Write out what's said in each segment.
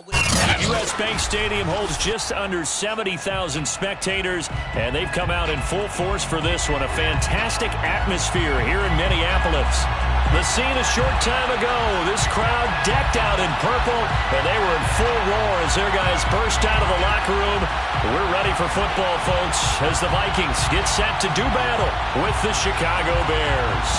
U.S. Bank Stadium holds just under 70,000 spectators, and they've come out in full force for this one. A fantastic atmosphere here in Minneapolis. The scene a short time ago, this crowd decked out in purple, and they were in full roar as their guys burst out of the locker room. We're ready for football, folks, as the Vikings get set to do battle with the Chicago Bears.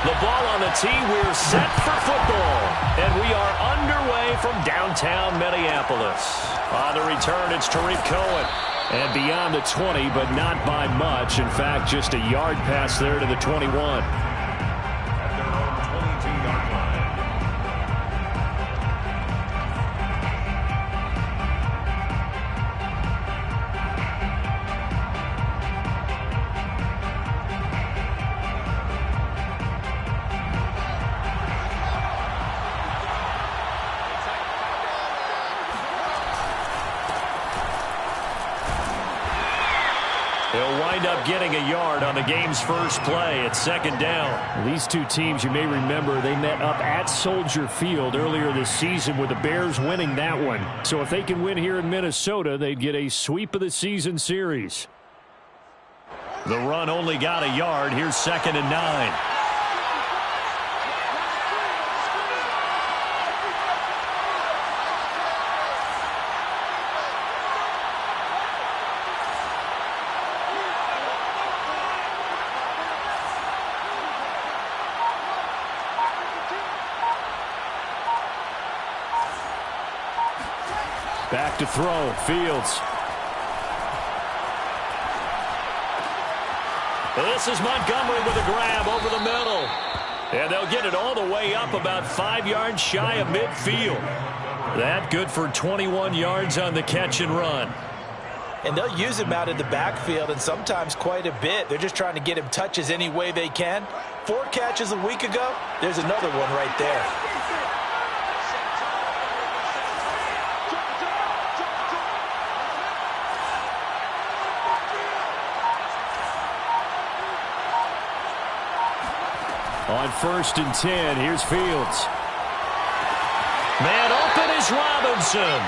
The ball on the tee, we're set for football. And we are underway from downtown Minneapolis. On the return, it's Tariq Cohen. And beyond the 20, but not by much. In fact, just a yard pass there to the 21. At their own 22-yard line. He'll wind up getting a yard on the game's first play at second down. These two teams, you may remember, they met up at Soldier Field earlier this season with the Bears winning that one. So if they can win here in Minnesota, they'd get a sweep of the season series. The run only got a yard. Here's 2nd and 9. Back to throw, Fields. This is Montgomery with a grab over the middle. And they'll get it all the way up about 5 yards shy of midfield. That good for 21 yards on the catch and run. And they'll use him out in the backfield, and sometimes quite a bit. They're just trying to get him touches any way they can. 4 catches a week ago, there's another one right there. On 1st and 10, here's Fields. Man open is Robinson.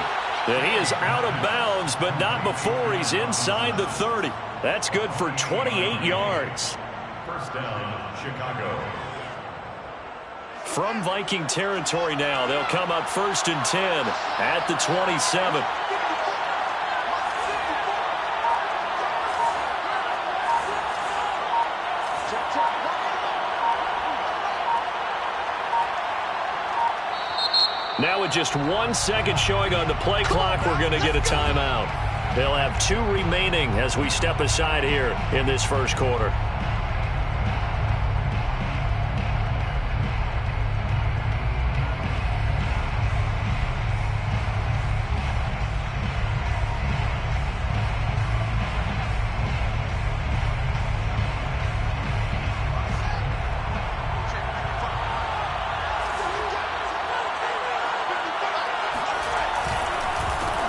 And he is out of bounds, but not before he's inside the 30. That's good for 28 yards. First down, Chicago. From Viking territory now, they'll come up 1st and 10 at the 27. Now with just 1 second showing on the play clock, we're going to get a timeout. They'll have 2 remaining as we step aside here in this first quarter.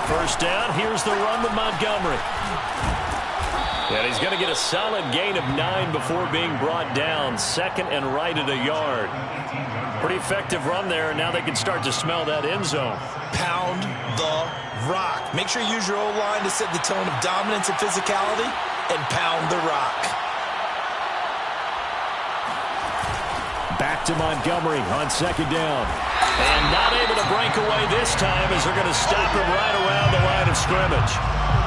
First down, here's the run with Montgomery. And he's going to get a solid gain of 9 before being brought down. 2nd and right at a yard. Pretty effective run there, and now they can start to smell that end zone. Pound the rock. Make sure you use your O-line to set the tone of dominance and physicality, and pound the rock. Back to Montgomery on 2nd down. And not able to break away this time as they're going to stop him right around the line of scrimmage.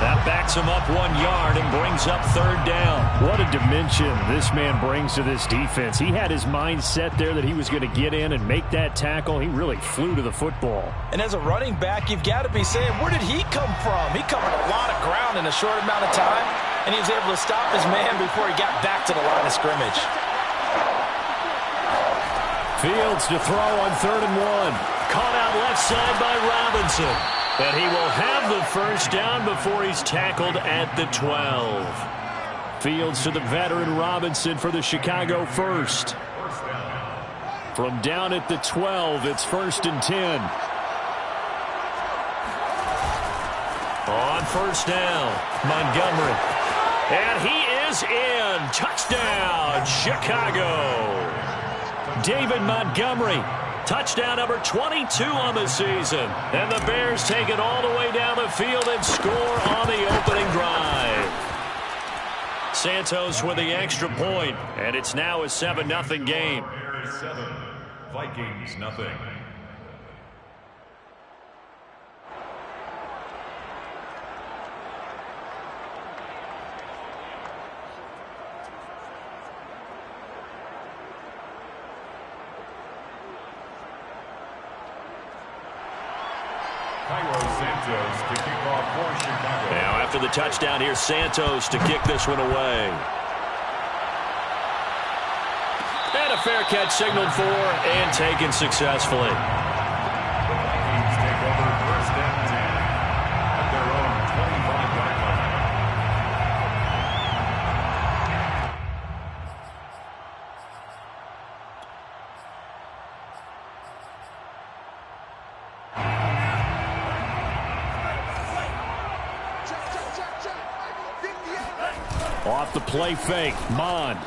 That backs him up 1 yard and brings up 3rd down. What a dimension this man brings to this defense. He had his mind set there that he was going to get in and make that tackle. He really flew to the football. And as a running back, you've got to be saying, where did he come from? He covered a lot of ground in a short amount of time, and he was able to stop his man before he got back to the line of scrimmage. Fields to throw on 3rd and 1. Caught out left side by Robinson. And he will have the first down before he's tackled at the 12. Fields to the veteran Robinson for the Chicago first. From down at the 12, it's 1st and 10. On 1st down, Montgomery. And he is Touchdown, Chicago. David Montgomery. Touchdown number 22 on the season. And the Bears take it all the way down the field and score on the opening drive. Santos with the extra point, and it's now a 7-0 game. Bears 7, Vikings nothing. To kick off for Chicago. Now after the touchdown, here's Santos to kick this one away. And a fair catch signaled for and taken successfully. The Vikings take over first and 10 at their own 25-yard line. Off the play fake, Mond.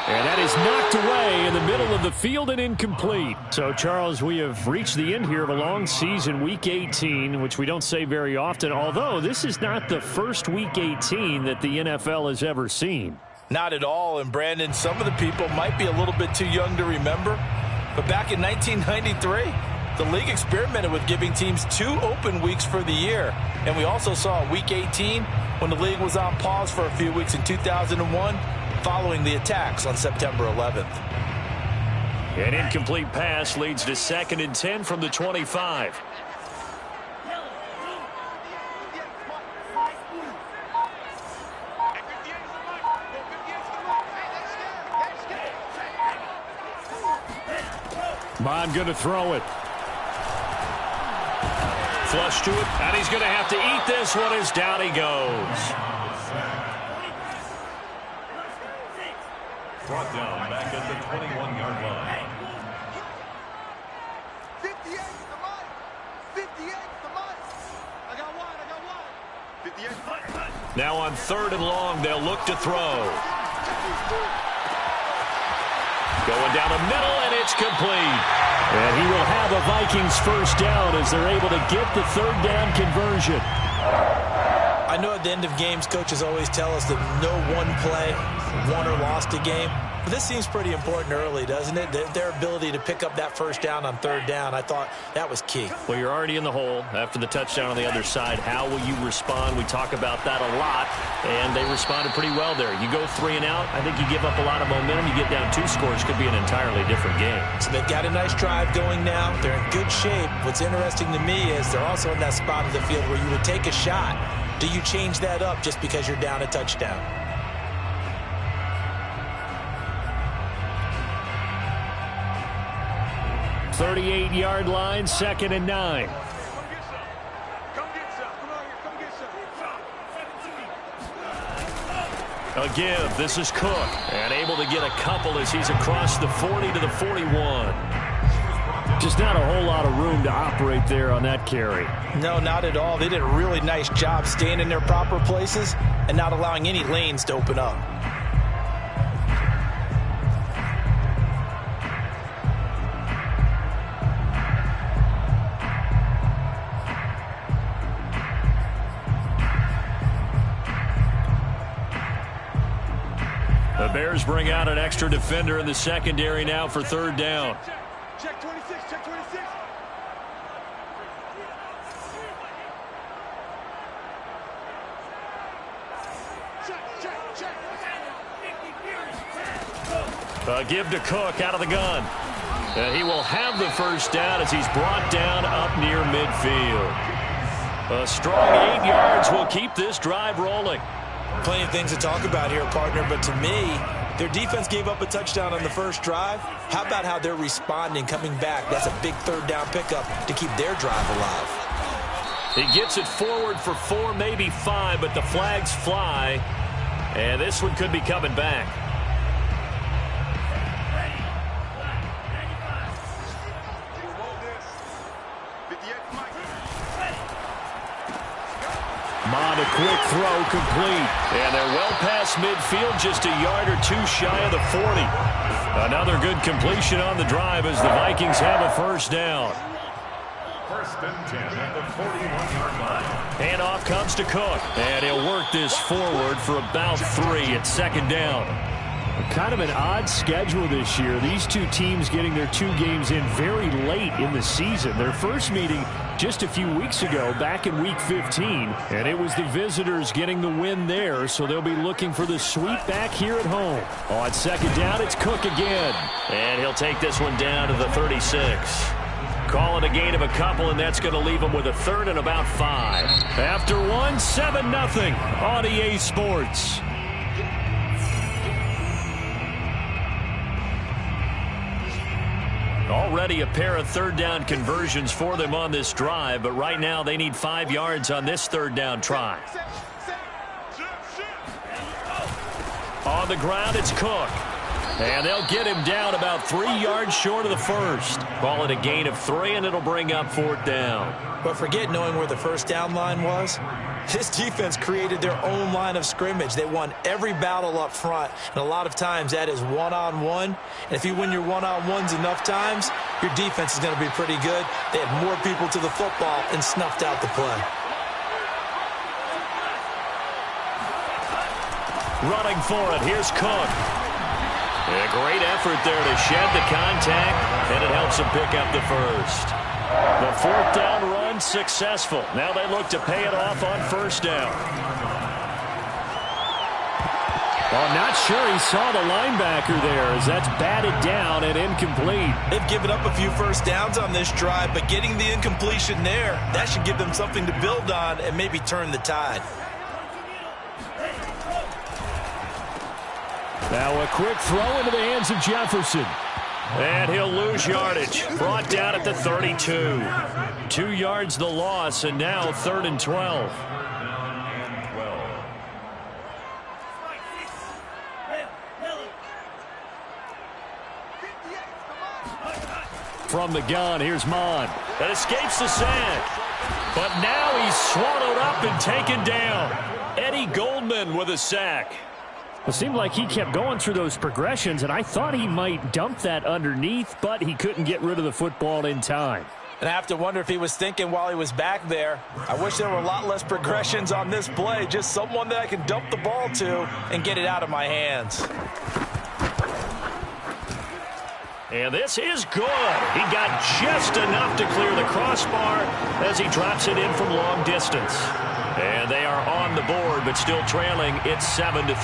And that is knocked away in the middle of the field and incomplete. So, Charles, we have reached the end here of a long season, Week 18, which we don't say very often, although this is not the first Week 18 that the NFL has ever seen. Not at all, and Brandon, some of the people might be a little bit too young to remember, but back in 1993, the league experimented with giving teams 2 open weeks for the year, and we also saw Week 18 when the league was on pause for a few weeks in 2001 following the attacks on September 11th. An incomplete pass leads to 2nd and 10 from the 25. Mond going to throw it. Flush to it, and he's going to have to eat this one as down he goes. Brought down back at the 21-yard line. 58 the mic. 58 the mic. I got one. 58. Now on 3rd and long, they'll look to throw. Going down the middle, and it's complete. And he will have a Vikings first down as they're able to get the 3rd down conversion. I know at the end of games, coaches always tell us that no one play won or lost a game. But this seems pretty important early, doesn't it? Their ability to pick up that first down on 3rd down, I thought that was key. Well, you're already in the hole after the touchdown on the other side. How will you respond? We talk about that a lot, and they responded pretty well there. You go 3 and out, I think you give up a lot of momentum. You get down 2 scores, could be an entirely different game. So they've got a nice drive going now. They're in good shape. What's interesting to me is they're also in that spot of the field where you would take a shot. Do you change that up just because you're down a touchdown? .38-yard line, 2nd and 9. A give. This is Cook. And able to get a couple as he's across the 40 to the 41. Just not a whole lot of room to operate there on that carry. No, not at all. They did a really nice job staying in their proper places and not allowing any lanes to open up. The Bears bring out an extra defender in the secondary now for 3rd down. Check 26, check 26. Check. A give to Cook out of the gun. And he will have the first down as he's brought down up near midfield. A strong 8 yards will keep this drive rolling. Plenty of things to talk about here, partner, but to me, their defense gave up a touchdown on the first drive. How about how they're responding, coming back? That's a big 3rd down pickup to keep their drive alive. He gets it forward for 4, maybe 5, but the flags fly, and this one could be coming back. Mond the quick throw complete. And they're well past midfield, just a yard or two shy of the 40. Another good completion on the drive as the Vikings have a first down. First and 10 at the 41-yard line. Handoff comes to Cook. And he'll work this forward for about 3 at second down. Kind of an odd schedule this year. These two teams getting their 2 games in very late in the season. Their first meeting just a few weeks ago, back in Week 15, and it was the visitors getting the win there, so they'll be looking for the sweep back here at home. On second down, it's Cook again. And he'll take this one down to the 36. Call it a gain of a couple, and that's going to leave them with a third and about 5. After 1, 7-0 on EA Sports. Already a pair of third down conversions for them on this drive, but right now they need 5 yards on this third down try. On the ground, it's Cook. And they'll get him down about 3 yards short of the first. Call it a gain of 3, and it'll bring up 4th down. But forget knowing where the first down line was. This defense created their own line of scrimmage. They won every battle up front, and a lot of times that is one-on-one. And if you win your one-on-ones enough times, your defense is going to be pretty good. They had more people to the football and snuffed out the play. Running for it, here's Cook. A great effort there to shed the contact, and it helps him pick up the first. The 4th down run successful. Now they look to pay it off on first down. Well, not sure he saw the linebacker there as that's batted down and incomplete. They've given up a few first downs on this drive, but getting the incompletion there, that should give them something to build on and maybe turn the tide. Now a quick throw into the hands of Jefferson. And he'll lose yardage. Brought down at the 32. 2 yards the loss, and now 3rd and 12. From the gun, here's Mond. That escapes the sack. But now he's swallowed up and taken down. Eddie Goldman with a sack. It seemed like he kept going through those progressions, and I thought he might dump that underneath, but he couldn't get rid of the football in time. And I have to wonder if he was thinking while he was back there, I wish there were a lot less progressions on this play, just someone that I can dump the ball to and get it out of my hands. And this is good. He got just enough to clear the crossbar as he drops it in from long distance. And they are on the board, but still trailing. It's 7-3.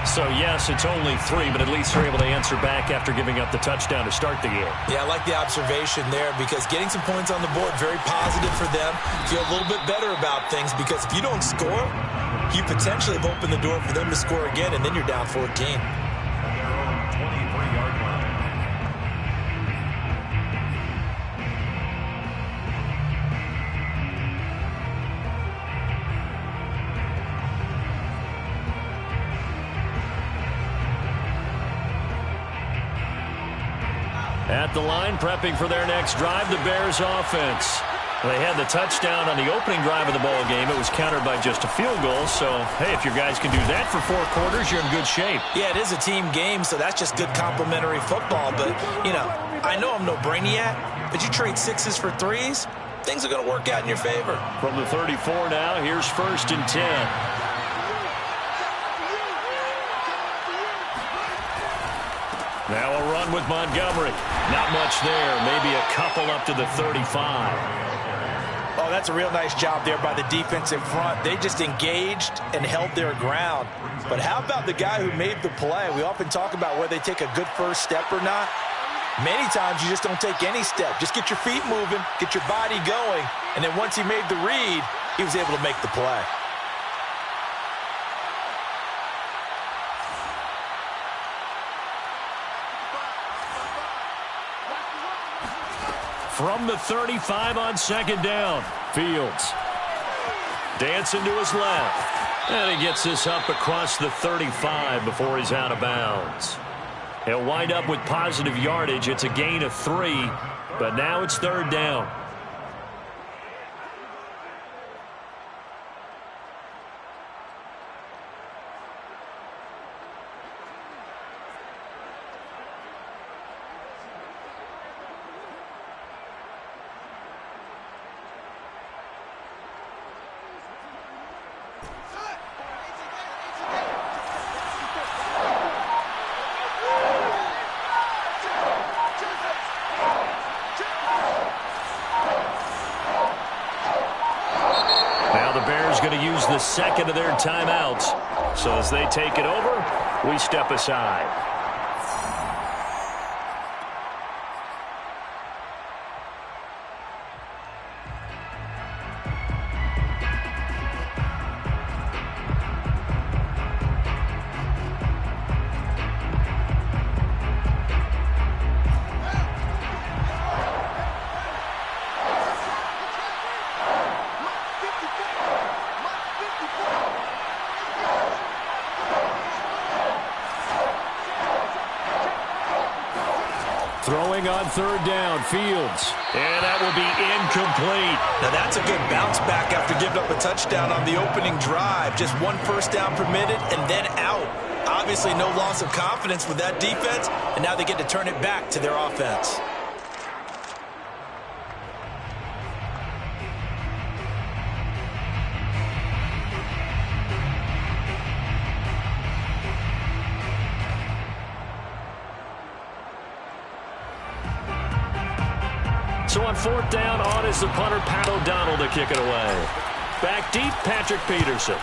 So, yes, it's only 3, but at least they're able to answer back after giving up the touchdown to start the game. Yeah, I like the observation there because getting some points on the board, very positive for them. Feel a little bit better about things because if you don't score, you potentially have opened the door for them to score again, and then you're down 14. At the line, prepping for their next drive, the Bears offense. They had the touchdown on the opening drive of the ball game. It was countered by just a field goal. So, hey, if your guys can do that for 4 quarters, you're in good shape. Yeah, it is a team game, so that's just good complementary football. But, you know, I know I'm no brainiac, but you trade 6s for 3s, things are going to work out in your favor. From the 34 now, here's 1st and 10. Now a run with Montgomery. Not much there. Maybe a couple up to the 35. Oh, that's a real nice job there by the defense in front. They just engaged and held their ground. But how about the guy who made the play? We often talk about whether they take a good first step or not. Many times you just don't take any step. Just get your feet moving, get your body going, and then once he made the read, he was able to make the play. From the 35 on second down, Fields. Dancing to his left. And he gets this up across the 35 before he's out of bounds. He'll wind up with positive yardage. It's a gain of 3, but now it's 3rd down. second of their timeouts. So as they take it over, we step aside. Throwing on third down, Fields. And that will be incomplete. Now that's a good bounce back after giving up a touchdown on the opening drive. Just one first down permitted and then out. Obviously no loss of confidence with that defense, and now they get to turn it back to their offense. So on fourth down, on is the punter, Pat O'Donnell, to kick it away. Back deep, Patrick Peterson.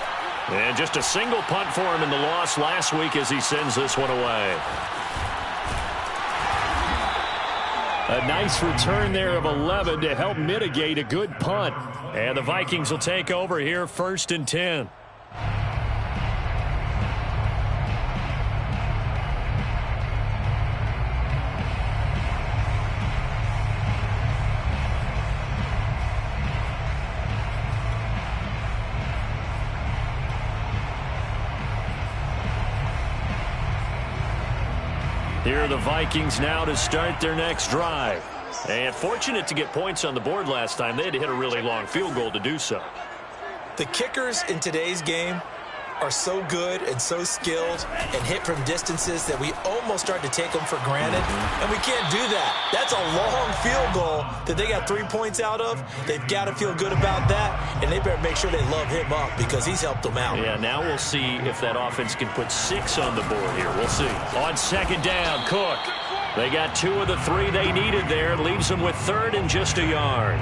And just a single punt for him in the loss last week as he sends this one away. A nice return there of 11 to help mitigate a good punt. And the Vikings will take over here, 1st and 10. Here are the Vikings now to start their next drive. And fortunate to get points on the board last time. They had to hit a really long field goal to do so. The kickers in today's game are so good and so skilled and hit from distances that we almost start to take them for granted, and we can't do that. That's a long field goal that they got 3 points out of. They've got to feel good about that, and they better make sure they love him up because he's helped them out. Yeah, now we'll see if that offense can put 6 on the board here. We'll see. On second down, Cook. They got 2 of the 3 they needed there. Leaves them with 3rd and just a yard.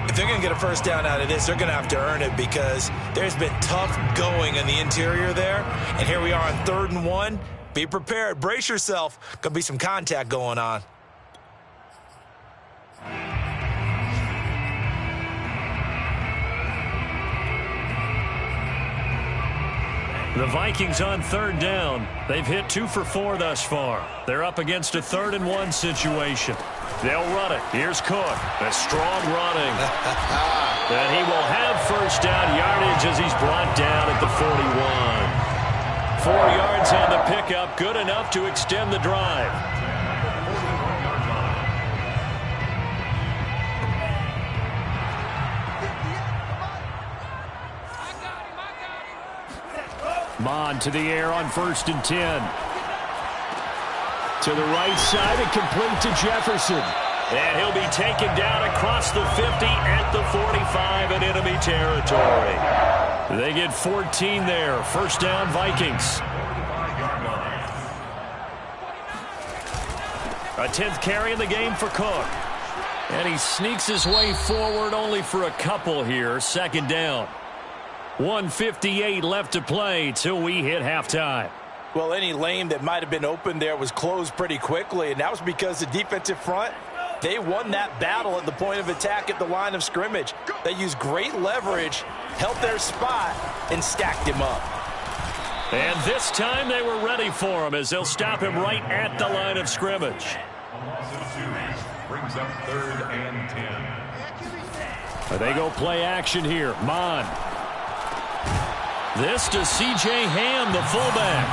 If they're going to get a first down out of this, they're going to have to earn it because there's been tough going in the interior there. And here we are on 3rd and 1. Be prepared. Brace yourself. Going to be some contact going on. The Vikings on 3rd down. They've hit 2 for 4 thus far. They're up against a 3rd and 1 situation. They'll run it. Here's Cook. A strong running. And he will have first down yardage as he's brought down at the 41. 4 yards on the pickup. Good enough to extend the drive. Mond to the air on 1st and 10. To the right side and complete to Jefferson. And he'll be taken down across the 50 at the 45 in enemy territory. They get 14 there. First down, Vikings. A 10th carry in the game for Cook. And he sneaks his way forward only for a couple here. Second down. 1:58 left to play till we hit halftime. Well, any lane that might have been open there was closed pretty quickly, and that was because the defensive front, they won that battle at the point of attack at the line of scrimmage. They used great leverage, held their spot, and stacked him up. And this time they were ready for him as they'll stop him right at the line of scrimmage. Brings up 3rd and 10. They go play action here. Mond. This to C.J. Ham, the fullback.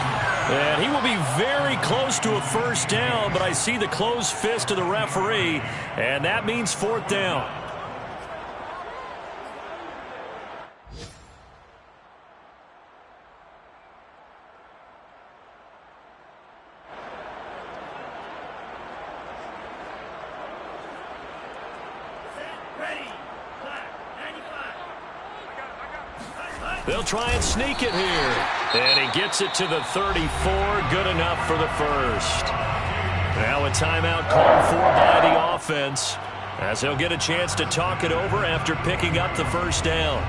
And he will be very close to a first down, but I see the closed fist of the referee, and that means 4th down. They'll try and sneak it here. And he gets it to the 34. Good enough for the first. Now a timeout called for by the offense as they'll get a chance to talk it over after picking up the first down.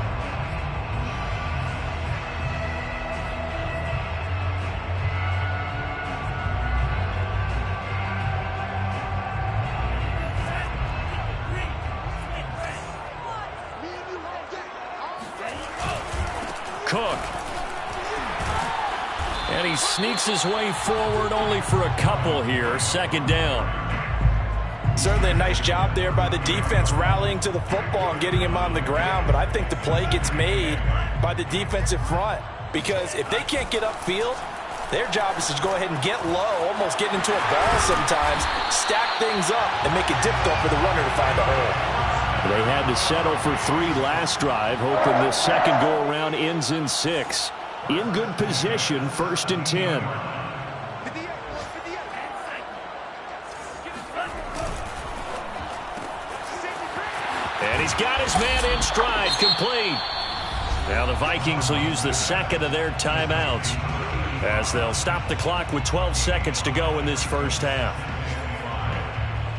Cook. And he sneaks his way forward only for a couple here. Second down. Certainly a nice job there by the defense rallying to the football and getting him on the ground. But I think the play gets made by the defensive front. Because if they can't get upfield, their job is to go ahead and get low, almost get into a ball sometimes, stack things up, and make it difficult for the runner to find a hole. They had to settle for 3 last drive, hoping this second go-around ends in 6. In good position, 1st and 10. And he's got his man in stride, complete. Now the Vikings will use the second of their timeouts as they'll stop the clock with 12 seconds to go in this first half.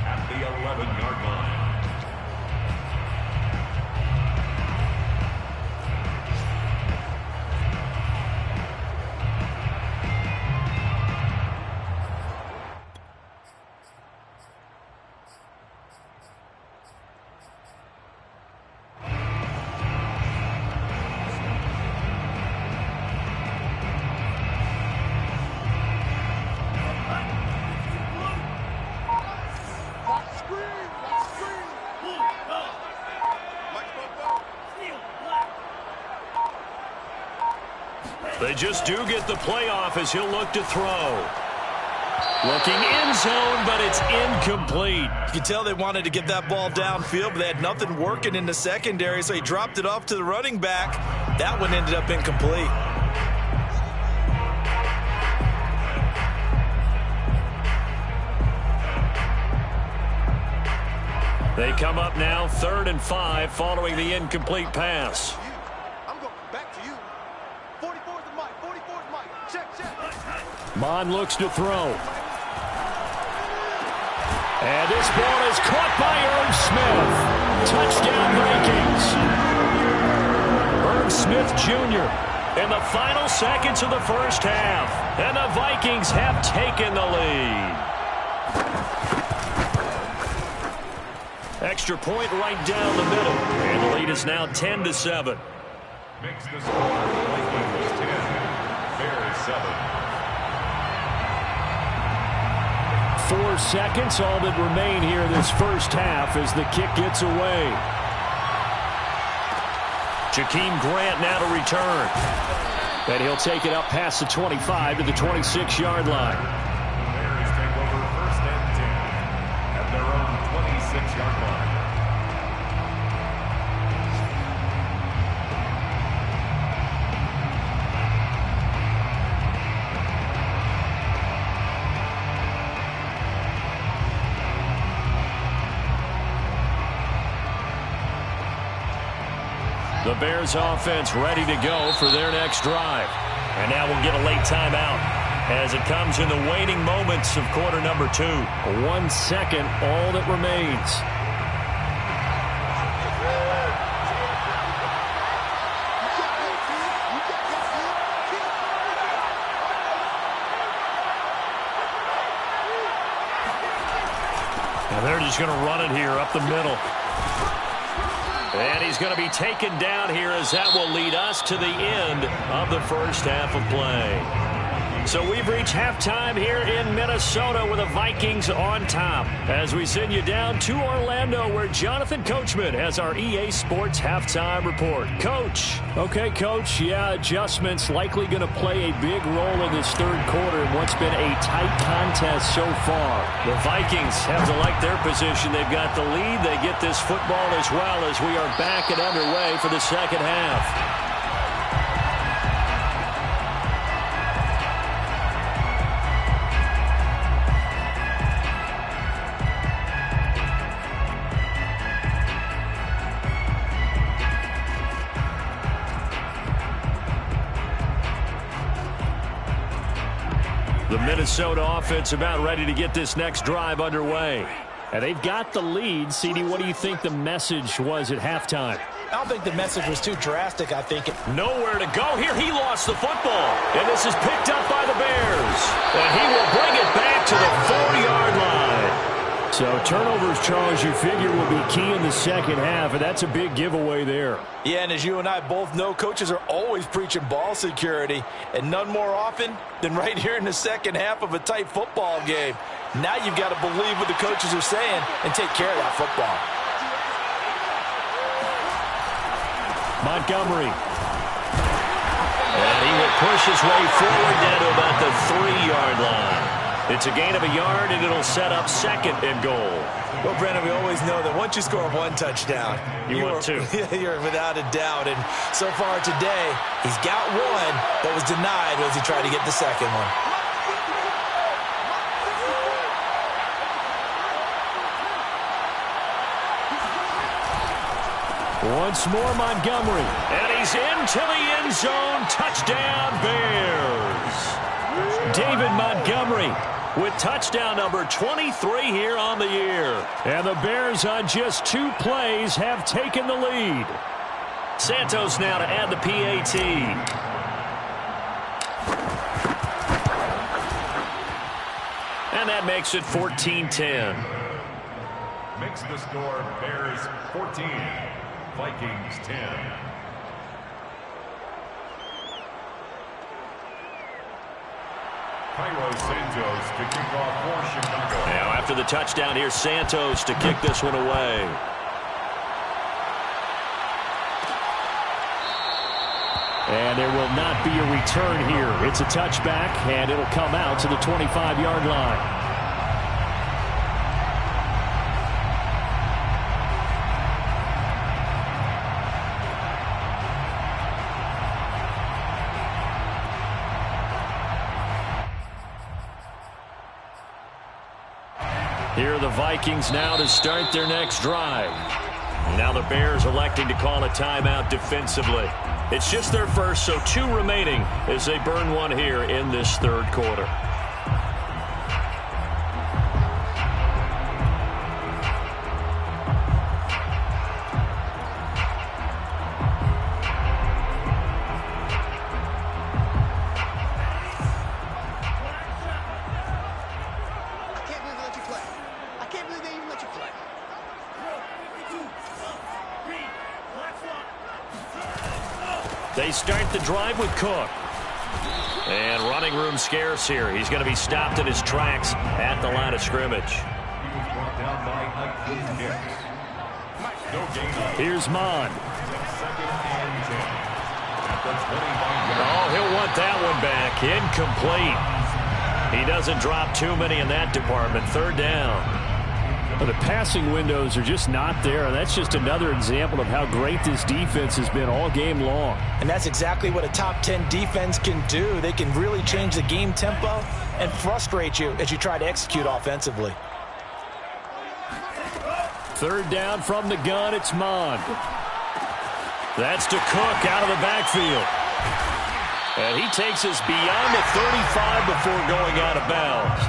At the 11-yard line. They just do get the playoff as he'll look to throw. Looking end zone, but it's incomplete. You can tell they wanted to get that ball downfield, but they had nothing working in the secondary, so he dropped it off to the running back. That one ended up incomplete. They come up now 3rd and 5 following the incomplete pass. I'm going back to you. 44's the mic. 44's the mic. Check. Mond looks to throw. And this ball is caught by Irv Smith. Touchdown Vikings. Irv Smith Jr. in the final seconds of the first half. And the Vikings have taken the lead. Extra point right down the middle. And the lead is now 10-7. Makes the score Vikings 10, Bears 7. 4 seconds, all that remain here this first half as the kick gets away. Jakeem Grant now to return. And he'll take it up past the 25 to the 26-yard line. Bears take over 1st and 10 at their own 26-yard line. The Bears offense ready to go for their next drive. And now we'll get a late timeout as it comes in the waning moments of quarter number 2. 1 second, all that remains. And they're just going to run it here up the middle. And he's going to be taken down here as that will lead us to the end of the first half of play. So we've reached halftime here in Minnesota with the Vikings on top as we send you down to Orlando where Jonathan Coachman has our EA Sports halftime report. Coach. Okay, Coach. Yeah, adjustments likely going to play a big role in this third quarter in what's been a tight contest so far. The Vikings have to like their position. They've got the lead. They get this football as well as we are back and underway for the second half. The Minnesota offense about ready to get this next drive underway. And they've got the lead. CD, what do you think the message was at halftime? I don't think the message was too drastic. I think nowhere to go here. He lost the football. And this is picked up by the Bears. And he will bring it back to the 4-yard line. So turnovers, Charles, you figure will be key in the second half, and that's a big giveaway there. Yeah, and as you and I both know, coaches are always preaching ball security, and none more often than right here in the second half of a tight football game. Now you've got to believe what the coaches are saying and take care of that football. Montgomery. And he will push his way forward down to about the 3-yard line. It's a gain of a yard, and it'll set up second and goal. Well, Brandon, we always know that once you score one touchdown, you want two. You're without a doubt. And so far today, he's got one, but was denied as he tried to get the second one. Once more, Montgomery. And he's into the end zone. Touchdown, Bears. David Montgomery with touchdown number 23 here on the year. And the Bears on just 2 plays have taken the lead. Santos now to add the PAT. And that makes it 14-10. Makes the score Bears 14, Vikings 10. Santos to kick off for Chicago. Now after the touchdown, here's Santos to kick this one away. And there will not be a return here. It's a touchback, and it'll come out to the 25-yard line. Here are the Vikings now to start their next drive. Now the Bears electing to call a timeout defensively. It's just their first, so 2 remaining as they burn one here in this third quarter. They start the drive with Cook. And running room scarce here. He's going to be stopped in his tracks at the line of scrimmage. He was brought down by no gain on. Here's Mon. Second and 10. At the 25. Oh, he'll want that one back. Incomplete. He doesn't drop too many in that department. Third down. Well, the passing windows are just not there, and that's just another example of how great this defense has been all game long. And that's exactly what a top 10 defense can do. They can really change the game tempo and frustrate you as you try to execute offensively. Third down from the gun, it's Mond. That's to Cook out of the backfield. And he takes us beyond the 35 before going out of bounds.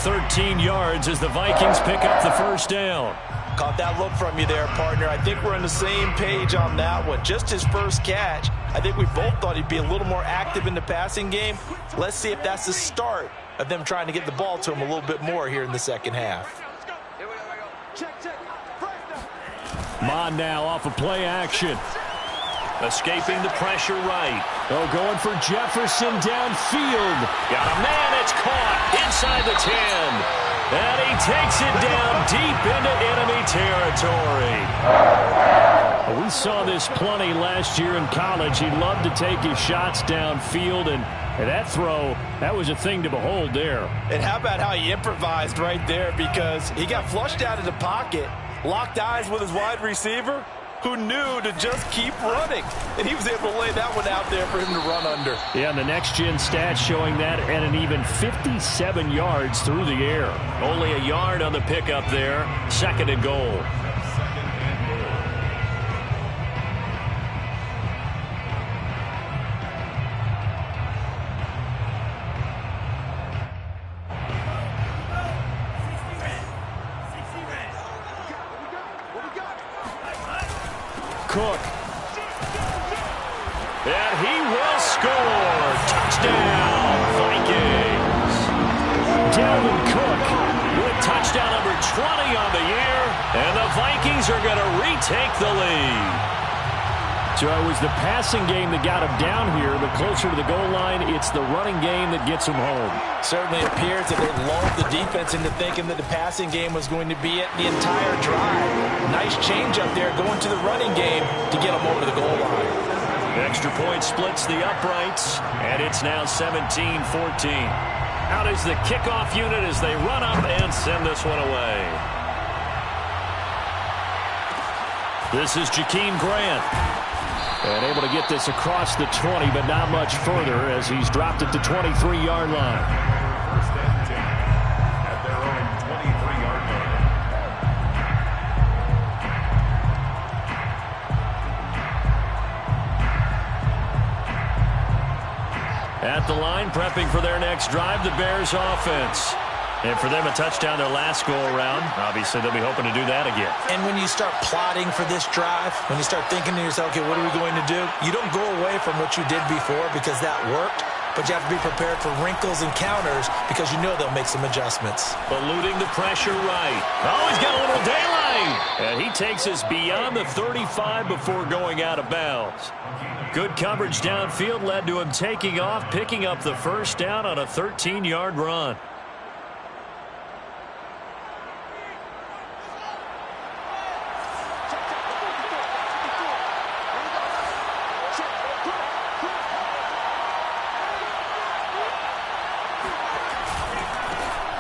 13 yards as the Vikings pick up the first down. Caught that look from you there, partner. I think we're on the same page on that one. Just his first catch. I think we both thought he'd be a little more active in the passing game. Let's see if that's the start of them trying to get the ball to him a little bit more here in the second half. Mon now off of play action. Escaping the pressure right. Oh, going for Jefferson downfield. Got a man, it's caught inside the 10. And he takes it down deep into enemy territory. We saw this plenty last year in college. He loved to take his shots downfield, and that throw, that was a thing to behold there. And how about how he improvised right there, because he got flushed out of the pocket, locked eyes with his wide receiver, who knew to just keep running. And he was able to lay that one out there for him to run under. Yeah, and the next-gen stats showing that at an even 57 yards through the air. Only a yard on the pickup there. Second and goal. Cook. And he will score. Touchdown, Vikings. Dalvin Cook with touchdown number are going to retake the lead. So it was the passing game that got him down here, but closer to the goal line, it's the running game that gets him home. Certainly appears that they lulled the defense into thinking that the passing game was going to be it the entire drive. Nice change up there going to the running game to get him over the goal line. Extra point splits the uprights, and it's now 17-14. Out is the kickoff unit as they run up and send this one away. This is Jakeem Grant. And able to get this across the 20, but not much further as he's dropped it to 23-yard line. First and 10 at their own 23-yard line. At the line, prepping for their next drive, the Bears offense. And for them, a touchdown their last go-around. Obviously, they'll be hoping to do that again. And when you start plotting for this drive, when you start thinking to yourself, okay, what are we going to do? You don't go away from what you did before because that worked, but you have to be prepared for wrinkles and counters because you know they'll make some adjustments. Eluding the pressure right. Oh, he's got a little daylight. And he takes us beyond the 35 before going out of bounds. Good coverage downfield led to him taking off, picking up the first down on a 13-yard run.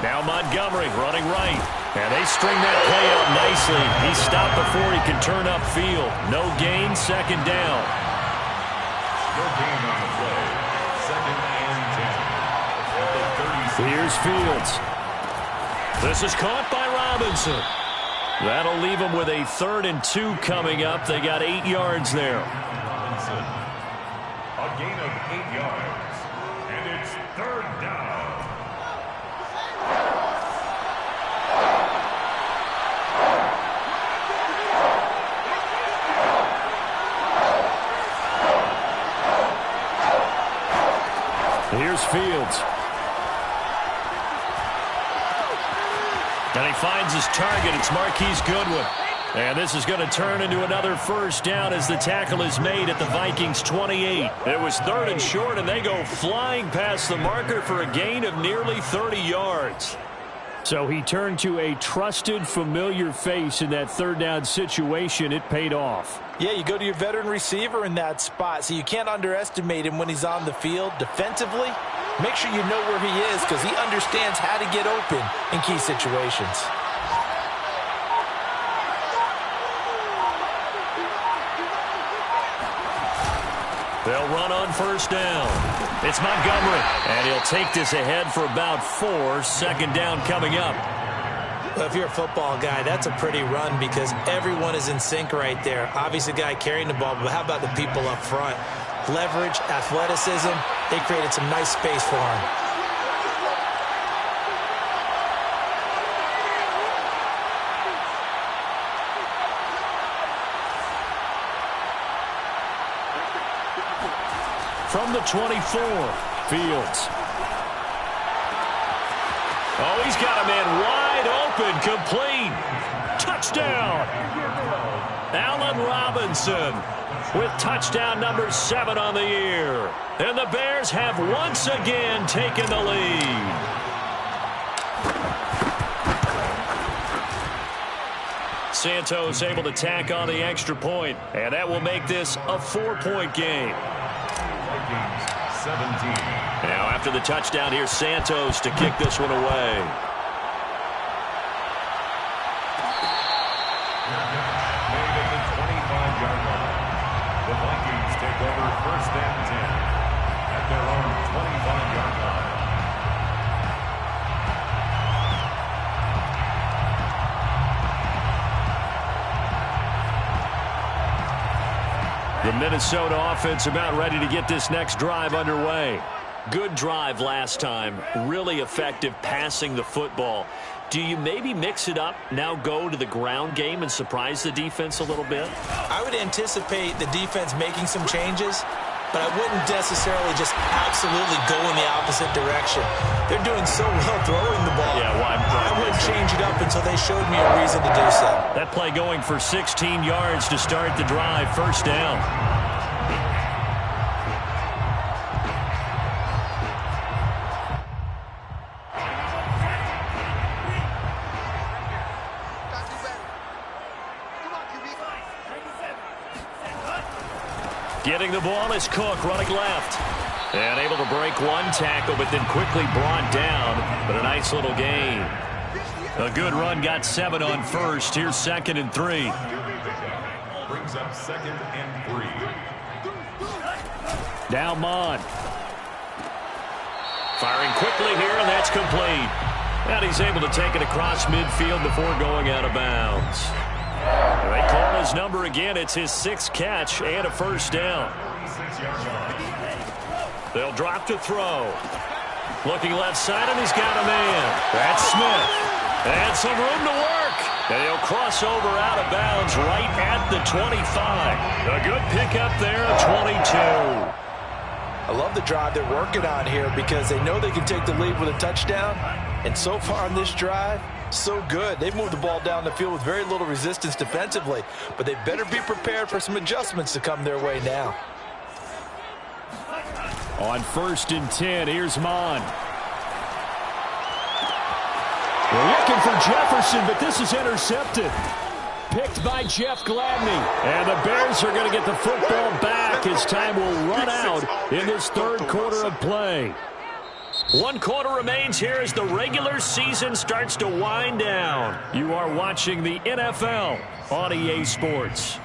Now Montgomery running right. And they string that play out nicely. He stopped before he could turn upfield. No gain, second down. No gain on the play. Second and 10. Here's Fields. This is caught by Robinson. That'll leave them with a 3rd and 2 coming up. They got 8 yards there. Robinson. A gain of 8 yards. And it's 3rd down. Here's Fields. And he finds his target. It's Marquise Goodwin. And this is going to turn into another first down as the tackle is made at the Vikings 28. It was 3rd and short, and they go flying past the marker for a gain of nearly 30 yards. So he turned to a trusted, familiar face in that 3rd down situation. It paid off. Yeah, you go to your veteran receiver in that spot, so you can't underestimate him when he's on the field defensively. Make sure you know where he is because he understands how to get open in key situations. They'll run on first down. It's Montgomery, and he'll take this ahead for about 4. Second down coming up. Well, if you're a football guy, that's a pretty run because everyone is in sync right there. Obviously, the guy carrying the ball, but how about the people up front? Leverage, athleticism, they created some nice space for him. From the 24, Fields. Oh, he's got a man wide open, complete. Touchdown. Allen Robinson with touchdown number 7 on the year. And the Bears have once again taken the lead. Santos able to tack on the extra point, and that will make this a 4-point game. 17. Now after the touchdown, here's Santos to kick this one away. Made at the 25-yard line. The Vikings take over first and 10 at their own 25-yard line. The Minnesota offense about ready to get this next drive underway. Good drive last time. Really effective passing the football. Do you maybe mix it up, now go to the ground game and surprise the defense a little bit? I would anticipate the defense making some changes. but I wouldn't necessarily just absolutely go in the opposite direction. They're doing so well throwing the ball. Yeah, I wouldn't change it up until they showed me a reason to do so. That play going for 16 yards to start the drive. First down. Getting the ball is Cook running left. And able to break one tackle, but then quickly brought down. But a nice little gain. A good run, got 7 on first. Here's 2nd and 3. Brings up 2nd and 3. Now Mond. Firing quickly here, and that's complete. And he's able to take it across midfield before going out of bounds. They call his number again. It's his 6th catch and a first down. They'll drop to throw. Looking left side, and he's got a man. That's Smith. And some room to work. And he'll cross over out of bounds right at the 25. A good pickup there, 22. I love the drive they're working on here because they know they can take the lead with a touchdown. And so far on this drive, so good. They've moved the ball down the field with very little resistance defensively. But they better be prepared for some adjustments to come their way now. On 1st and 10, here's Mond. We're looking for Jefferson, but this is intercepted. Picked by Jeff Gladney. And the Bears are going to get the football back as time will run out in this 3rd quarter of play. 1 quarter remains here as the regular season starts to wind down. You are watching the NFL on EA Sports.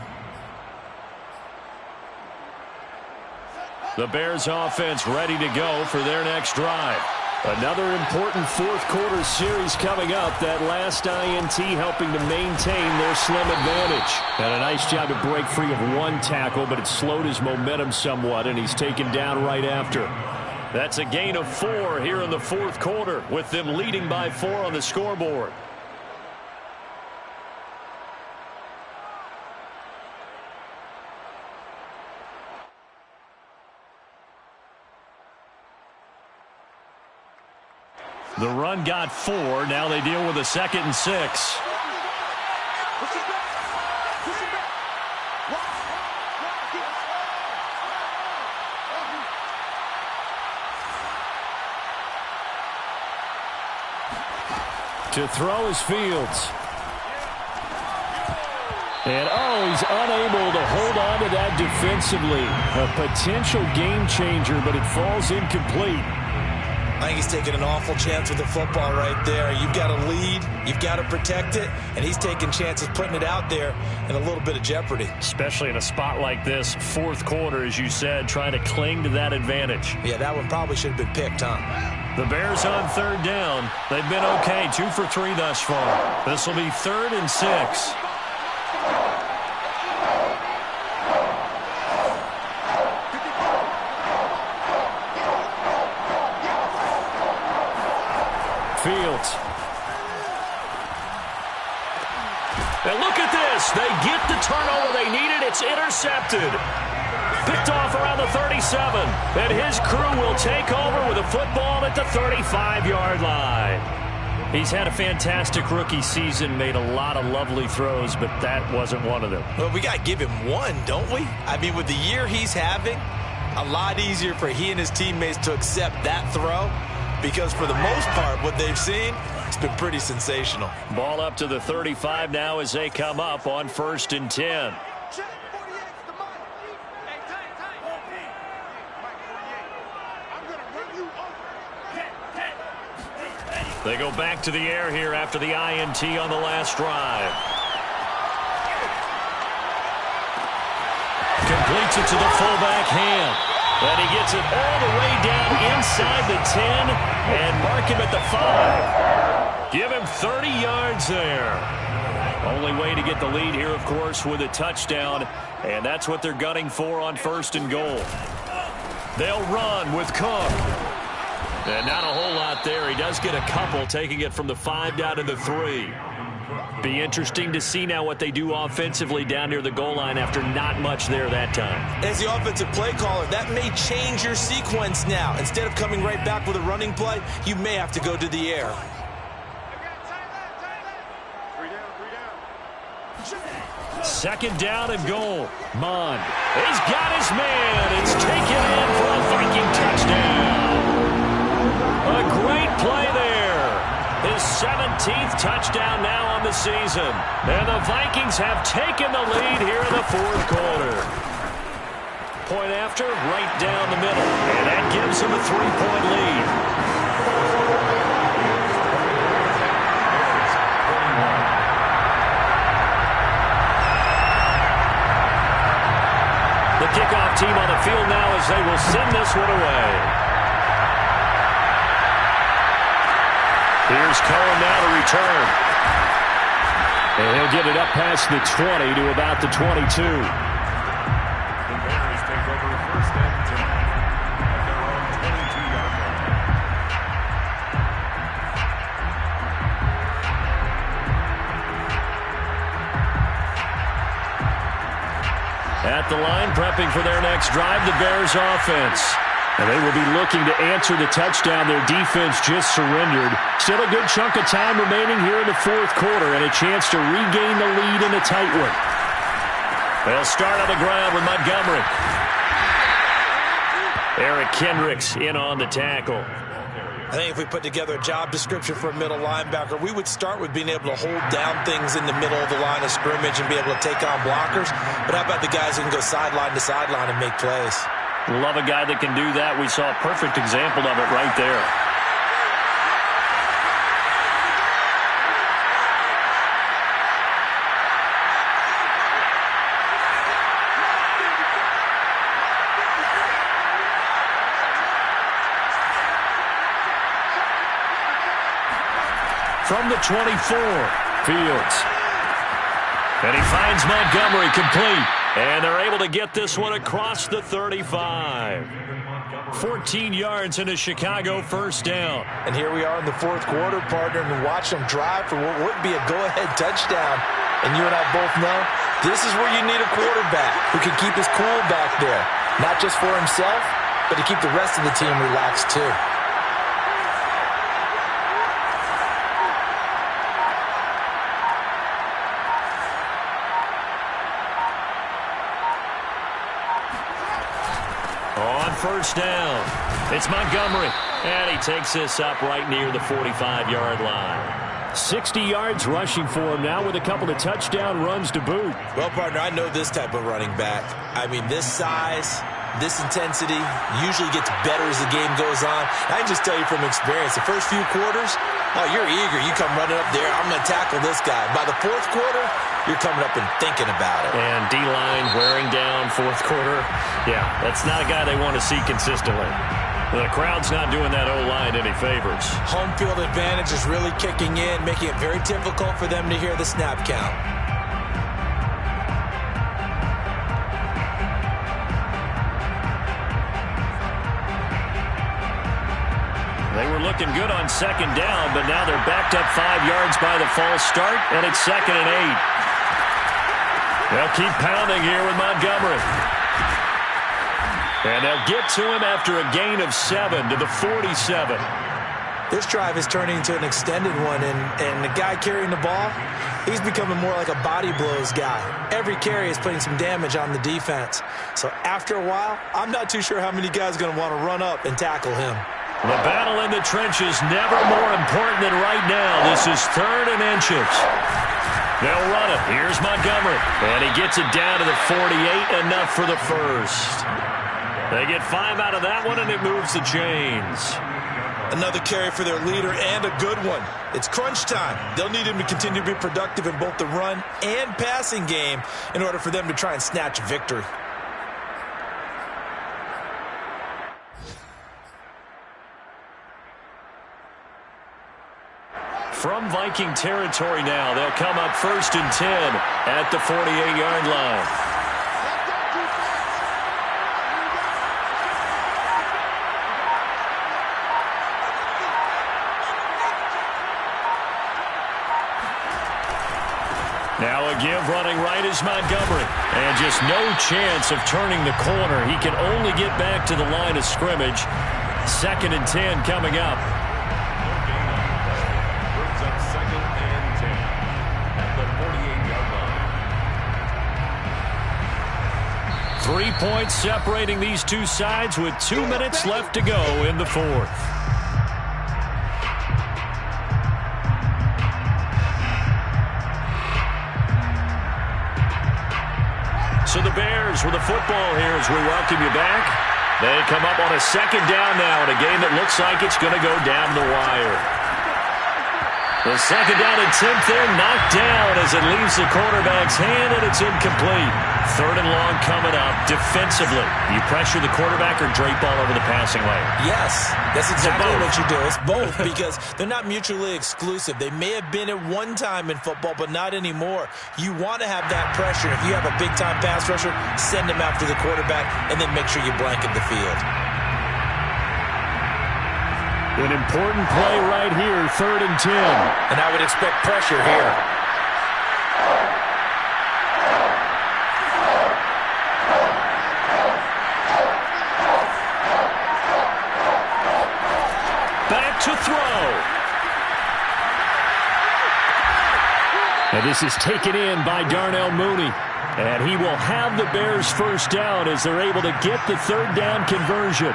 The Bears offense ready to go for their next drive. Another important 4th quarter series coming up. That last INT helping to maintain their slim advantage. And a nice job to break free of 1 tackle, but it slowed his momentum somewhat, and he's taken down right after. That's a gain of 4 here in the 4th quarter, with them leading by 4 on the scoreboard. The run got 4. Now they deal with a 2nd and 6. To throw is Fields. And, he's unable to hold on to that defensively. A potential game changer, but it falls incomplete. I think he's taking an awful chance with the football right there. You've got to lead, you've got to protect it, and he's taking chances putting it out there in a little bit of jeopardy. Especially in a spot like this, 4th quarter, as you said, trying to cling to that advantage. Yeah, that one probably should have been picked, huh? The Bears on 3rd down. They've been okay, 2 for 3 thus far. This will be 3rd and 6. Fields. And look at this. They get the turnover they needed. It's intercepted. Picked off around the 37. And his crew will take over with a football at the 35-yard line. He's had a fantastic rookie season, made a lot of lovely throws, but that wasn't one of them. Well, we got to give him one, don't we? I mean, with the year he's having, a lot easier for he and his teammates to accept that throw. Because for the most part, what they've seen, it's been pretty sensational. Ball up to the 35 now as they come up on 1st and 10. They go back to the air here after the INT on the last drive. Completes it to the fullback hand. And he gets it all the way down inside the 10 and mark him at the 5. Give him 30 yards there. Only way to get the lead here, of course, with a touchdown. And that's what they're gunning for on 1st and goal. They'll run with Cook. And not a whole lot there. He does get a couple, taking it from the 5 down to the 3. Be interesting to see now what they do offensively down near the goal line after not much there that time. As the offensive play caller, that may change your sequence now. Instead of coming right back with a running play, you may have to go to the air. Second down and goal. Mond. He's got his man. It's taken in for a Viking touchdown. A great play there. His 17th touchdown now on the season. And the Vikings have taken the lead here in the fourth quarter. Point after, right down the middle. And that gives him a 3-point lead. The kickoff team on the field now as they will send this one away. Here's Cohen now to return. And he'll get it up past the 20 to about the 22. The Bears take over first and 10 at their own 22-yard line. At the line, prepping for their next drive, the Bears offense. And they will be looking to answer the touchdown their defense just surrendered. Still a good chunk of time remaining here in the fourth quarter and a chance to regain the lead in a tight one. They'll start on the ground with Montgomery. Eric Kendricks in on the tackle. I think if we put together a job description for a middle linebacker, we would start with being able to hold down things in the middle of the line of scrimmage and be able to take on blockers. But how about the guys who can go sideline to sideline and make plays? Love a guy that can do that. We saw a perfect example of it right there. From the 24, Fields. And he finds Montgomery complete. And they're able to get this one across the 35. 14 yards and a Chicago first down. And here we are in the fourth quarter, partner, and watch them drive for what would be a go-ahead touchdown. And you and I both know this is where you need a quarterback who can keep his cool back there. Not just for himself, but to keep the rest of the team relaxed too. First down. It's Montgomery. And he takes this up right near the 45-yard line. 60 yards rushing for him now with a couple of touchdown runs to boot. Well, partner, I know this type of running back. I mean, this size, this intensity usually gets better as the game goes on. I can just tell you from experience, the first few quarters, oh, you're eager. You come running up there, I'm going to tackle this guy. By the fourth quarter, you're coming up and thinking about it. And D-line wearing down fourth quarter. Yeah, that's not a guy they want to see consistently. The crowd's not doing that O-line any favors. Home field advantage is really kicking in, making it very difficult for them to hear the snap count. They were looking good on second down, but now they're backed up 5 yards by the false start, and it's 2nd and 8. They'll keep pounding here with Montgomery. And they'll get to him after a gain of 7 to the 47. This drive is turning into an extended one, and the guy carrying the ball, he's becoming more like a body blows guy. Every carry is putting some damage on the defense. So after a while, I'm not too sure how many guys are going to want to run up and tackle him. The battle in the trenches never more important than right now. This is 3rd and inches. They'll run it. Here's Montgomery. And he gets it down to the 48, enough for the first. They get 5 out of that one, and it moves the chains. Another carry for their leader, and a good one. It's crunch time. They'll need him to continue to be productive in both the run and passing game in order for them to try and snatch victory. From Viking territory now, they'll come up 1st and 10 at the 48-yard line. Now a give running right is Montgomery. And just no chance of turning the corner. He can only get back to the line of scrimmage. 2nd and 10 coming up. Brings up 2nd and 10 at the 48-yard line. 3 points separating these two sides with 2 minutes left to go in the 4th. So the Bears with the football here as we welcome you back. They come up on a 2nd down now in a game that looks like it's going to go down the wire. The 2nd down attempt there knocked down as it leaves the quarterback's hand, and it's incomplete. 3rd and long coming up. Defensively, you pressure the quarterback or drape all over the passing lane? Yes, that's exactly what you do. It's both because they're not mutually exclusive. They may have been at one time in football, but not anymore. You want to have that pressure. If you have a big-time pass rusher, send him after the quarterback, and then make sure you blanket the field. An important play right here, 3rd and 10. And I would expect pressure here. Back to throw. And this is taken in by Darnell Mooney. And he will have the Bears first down as they're able to get the 3rd down conversion.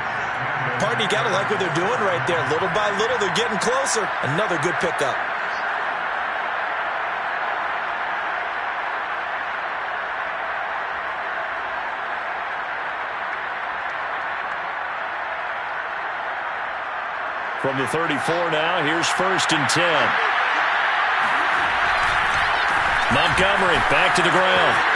Pardon, you got to like what they're doing right there. Little by little, they're getting closer. Another good pickup. From the 34 now, here's 1st and 10. Montgomery back to the ground.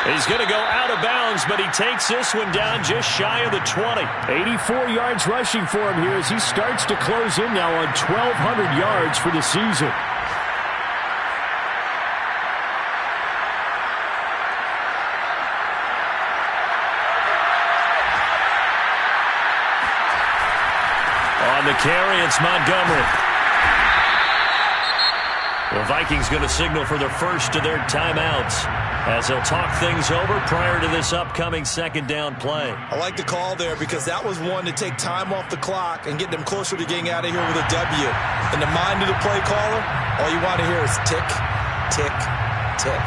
He's going to go out of bounds, but he takes this one down just shy of the 20. 84 yards rushing for him here as he starts to close in now on 1,200 yards for the season. On the carry, it's Montgomery. The Vikings going to signal for the first of their timeouts as they'll talk things over prior to this upcoming 2nd down play. I like the call there because that was one to take time off the clock and get them closer to getting out of here with a W. In the mind of the play caller, all you want to hear is tick, tick, tick.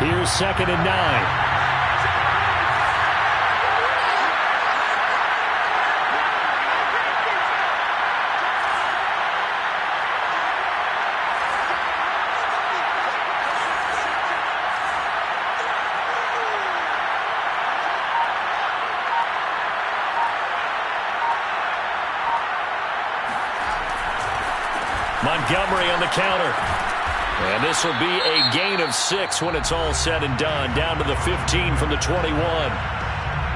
Here's 2nd and 9. Montgomery on the counter. And this will be a gain of 6 when it's all said and done. Down to the 15 from the 21.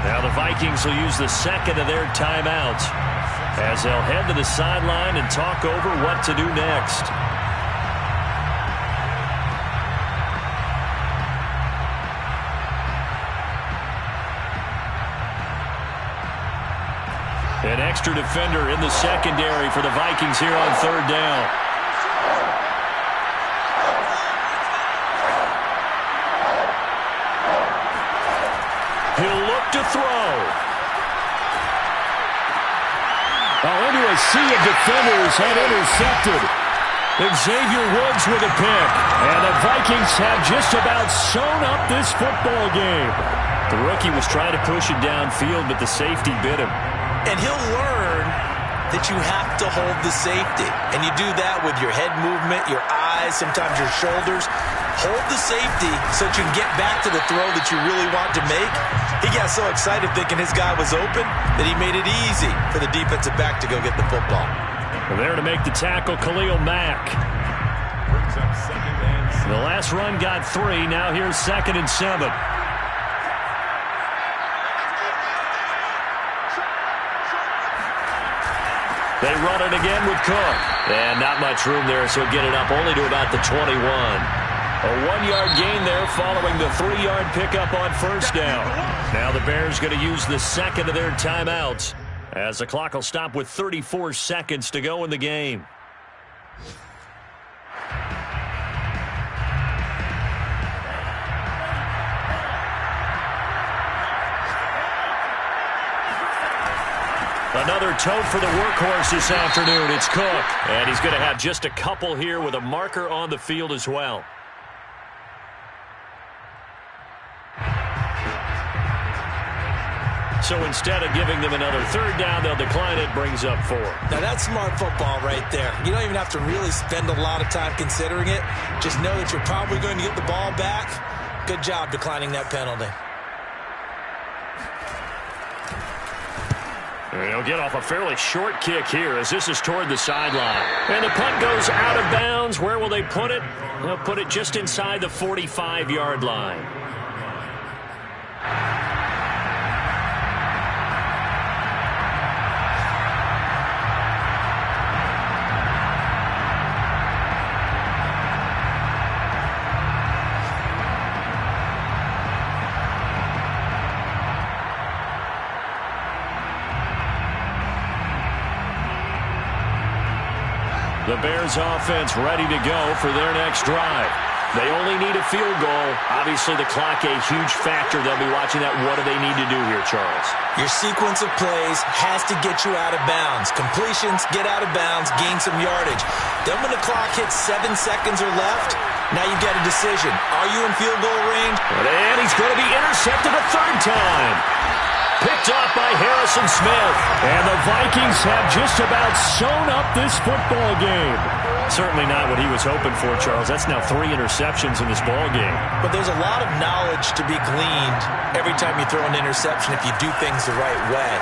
Now the Vikings will use the 2nd of their timeouts as they'll head to the sideline and talk over what to do next. An extra defender in the secondary for the Vikings here on 3rd down. He'll look to throw. Into a sea of defenders had intercepted. Xavier Woods with a pick. And the Vikings have just about sewn up this football game. The rookie was trying to push it downfield, but the safety bit him. And he'll learn that you have to hold the safety. And you do that with your head movement, your eyes, sometimes your shoulders. Hold the safety so that you can get back to the throw that you really want to make. He got so excited thinking his guy was open that he made it easy for the defensive back to go get the football. Well, there to make the tackle, Khalil Mack. Brings up 2nd and 7. The last run got 3. Now here's 2nd and 7. They run it again with Cook. And not much room there, so get it up only to about the 21. A 1-yard gain there following the 3-yard pickup on 1st down. Now the Bears going to use the 2nd of their timeouts as the clock will stop with 34 seconds to go in the game. Another tote for the workhorse this afternoon. It's Cook. And he's going to have just a couple here with a marker on the field as well. So instead of giving them another third down, they'll decline it. Brings up 4. Now, that's smart football right there. You don't even have to really spend a lot of time considering it. Just know that you're probably going to get the ball back. Good job declining that penalty. They'll get off a fairly short kick here as this is toward the sideline. And the punt goes out of bounds. Where will they put it? They'll put it just inside the 45-yard line. The Bears offense ready to go for their next drive. They only need a field goal. Obviously, the clock a huge factor. They'll be watching that. What do they need to do here, Charles? Your sequence of plays has to get you out of bounds. Completions, get out of bounds, gain some yardage. Then when the clock hits 7 seconds or left, now you get a decision. Are you in field goal range? And he's going to be intercepted a third time. Picked off by Harrison Smith. And the Vikings have just about sewn up this football game. Certainly not what he was hoping for, Charles. That's now 3 interceptions in this ball game. But there's a lot of knowledge to be gleaned every time you throw an interception if you do things the right way.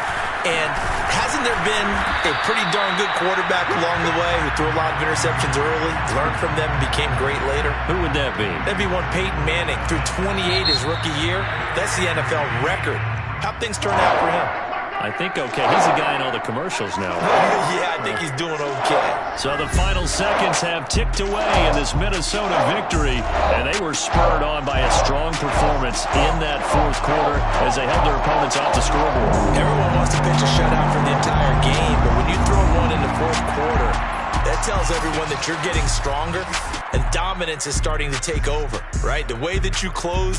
And hasn't there been a pretty darn good quarterback along the way who threw a lot of interceptions early, learned from them, and became great later? Who would that be? That'd be one Peyton Manning. Threw 28 his rookie year. That's the NFL record. How'd things turn out for him? I think okay. He's a guy in all the commercials now. Yeah, I think he's doing okay. So the final seconds have ticked away in this Minnesota victory, and they were spurred on by a strong performance in that fourth quarter as they held their opponents off the scoreboard. Everyone wants to pitch a shutout for the entire game, but when you throw one in the fourth quarter, that tells everyone that you're getting stronger and dominance is starting to take over, right? The way that you close